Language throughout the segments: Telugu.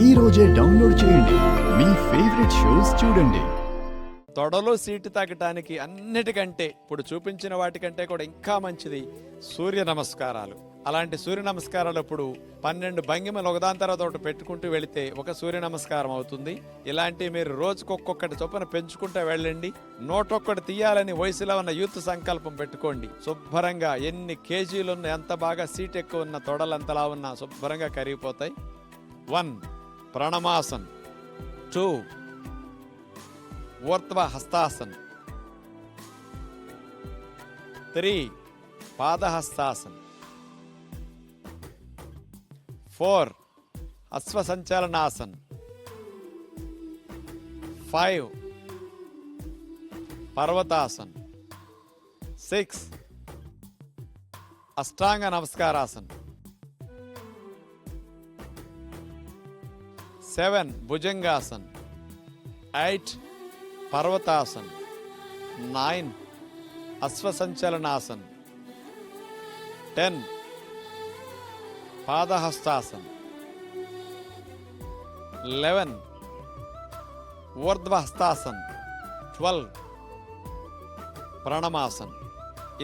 ఈ రోజే డౌన్లోడ్ చేయండి, మీ ఫేవరెట్ షోస్ చూడండి. తొడలో సీటు తగ్గటానికి అన్నిటికంటే ఇప్పుడు చూపించిన వాటికంటే కూడా ఇంకా మంచిది సూర్య నమస్కారాలు. అలాంటి సూర్య నమస్కారాలు ఇప్పుడు 12 భంగిమలు ఒకదాని తర్వాత ఒకటి పెట్టుకుంటూ వెళితే ఒక సూర్య నమస్కారం అవుతుంది. ఇలాంటి మీరు రోజుకొక్కొక్కటి చొప్పున పెంచుకుంటూ వెళ్ళండి. 101 తీయాలని వయసులో ఉన్న యూత్ సంకల్పం పెట్టుకోండి. శుభ్రంగా ఎన్ని కేజీలున్న ఎంత బాగా సీట్ ఎక్కువ ఉన్న తొడలు ఎంతలా ఉన్నా శుభ్రంగా కరిగిపోతాయి. 1 ప్రణమాసన్, 2 ఊర్ధ్వ హస్తాసన్, 3 పాదహస్తాసన్, 4 అశ్వసంచలనాసన్, 5 పర్వతాసన్, 6 అష్టాంగ నమస్కారాసన్, 7 భుజంగాసన్, 8 పర్వతాసన్, 9 అశ్వసంచలనాసన్, 10 పాదహస్తాసన్, 11 ఊర్ధ్వహస్తాసన్, 12 ప్రణమాసన్.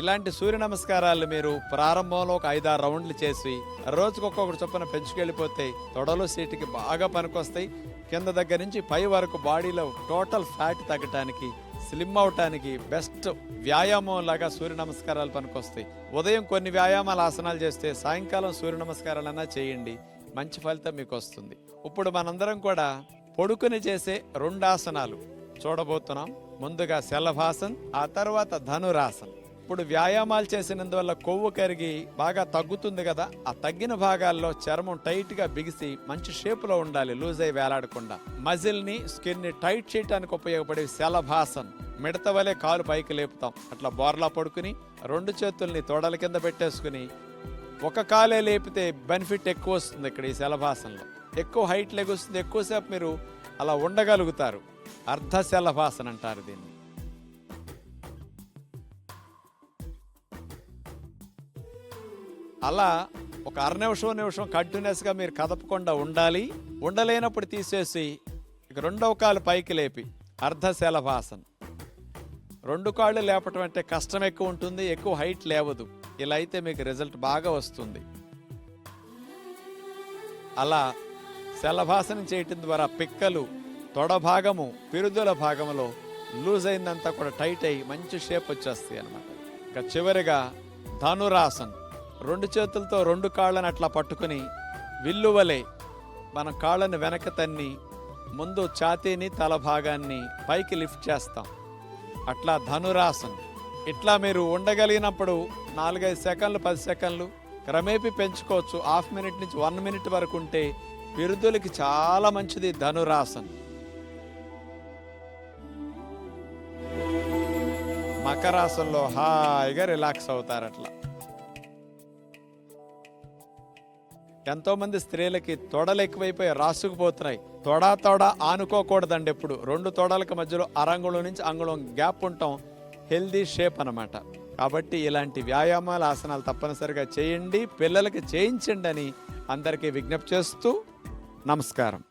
ఇలాంటి సూర్య నమస్కారాలు మీరు ప్రారంభంలో ఒక 5-6 రౌండ్లు చేసి రోజుకొక్కొక్కటి చొప్పున పెంచుకెళ్ళిపోతే తొడలు సీటుకి బాగా పనికొస్తాయి. కింద దగ్గర నుంచి పై వరకు బాడీలో టోటల్ ఫ్యాట్ తగ్గటానికి, స్లిమ్ అవటానికి బెస్ట్ వ్యాయామం లాగా సూర్య నమస్కారాలు పనికొస్తాయి. ఉదయం కొన్ని వ్యాయామాలు ఆసనాలు చేస్తే సాయంకాలం సూర్య నమస్కారాలన్నా చేయండి, మంచి ఫలితం మీకు వస్తుంది. ఇప్పుడు మనందరం కూడా పొడుకుని చేసే 2 ఆసనాలు చూడబోతున్నాం. ముందుగా శలభాసన్, ఆ తర్వాత ధనురాసన్. ఇప్పుడు వ్యాయామాలు చేసినందువల్ల కొవ్వు కరిగి బాగా తగ్గుతుంది కదా, ఆ తగ్గిన భాగాల్లో చర్మం టైట్ గా బిగిసి మంచి షేప్ లో ఉండాలి, లూజ్ అయి వేలాడకుండా. మజిల్ ని, స్కిన్ ని టైట్ చేయడానికి ఉపయోగపడే శలభాసన్. మిడత వలె కాలు పైకి లేపుతాం, అట్లా బోర్లా పడుకుని 2 చేతుల్ని తొడల కింద పెట్టేసుకుని ఒక కాలే లేపితే బెనిఫిట్ ఎక్కువ వస్తుంది. ఇక్కడ ఈ శలభాసనలో ఎక్కువ హైట్ లెగుస్తుంది, ఎక్కువసేపు మీరు అలా ఉండగలుగుతారు. అర్ధ శలభాసన్ అంటారు దీన్ని. అలా ఒక అర నిమిషం కంటిన్యూస్గా మీరు కదపకుండా ఉండాలి. ఉండలేనప్పుడు తీసేసి ఇక 2వ కాలు పైకి లేపి అర్ధ శలభాసన్. 2 కాళ్ళు లేపటం అంటే కష్టం ఎక్కువ ఉంటుంది, ఎక్కువ హైట్ లేవదు. ఇలా అయితే మీకు రిజల్ట్ బాగా వస్తుంది. అలా శలభాసనం చేయటం ద్వారా పిక్కలు, తొడ భాగము, పిరుదుల భాగంలో లూజ్ అయిందంతా కూడా టైట్ అయ్యి మంచి షేప్ వచ్చేస్తాయి అన్నమాట. ఇక చివరిగా ధనురాసన్. 2 చేతులతో 2 కాళ్ళని అట్లా పట్టుకుని విల్లువలే మన కాళ్ళని వెనక తన్ని ముందు ఛాతీని, తల భాగాన్ని పైకి లిఫ్ట్ చేస్తాం. అట్లా ధనురాసన్. ఇట్లా మీరు ఉండగలిగినప్పుడు 4-5 సెకండ్లు, 10 సెకండ్లు క్రమేపీ పెంచుకోవచ్చు. హాఫ్ మినిట్ నుంచి 1 మినిట్ వరకు ఉంటే పిరుదులకి చాలా మంచిది ధనురాసన్. మకరాసన్లో హాయిగా రిలాక్స్ అవుతారు. అట్లా ఎంతో మంది స్త్రీలకి తొడలు ఎక్కువైపోయి రాసుకుపోతున్నాయి. తొడ ఆనుకోకూడదండి. ఎప్పుడు 2 తొడలకు మధ్యలో అరంగుళం నుంచి అంగుళం గ్యాప్ ఉండటం హెల్దీ షేప్ అన్నమాట. కాబట్టి ఇలాంటి వ్యాయామాలు, ఆసనాలు తప్పనిసరిగా చేయండి, పిల్లలకి చేయించండి అని అందరికీ విజ్ఞప్తి చేస్తూ నమస్కారం.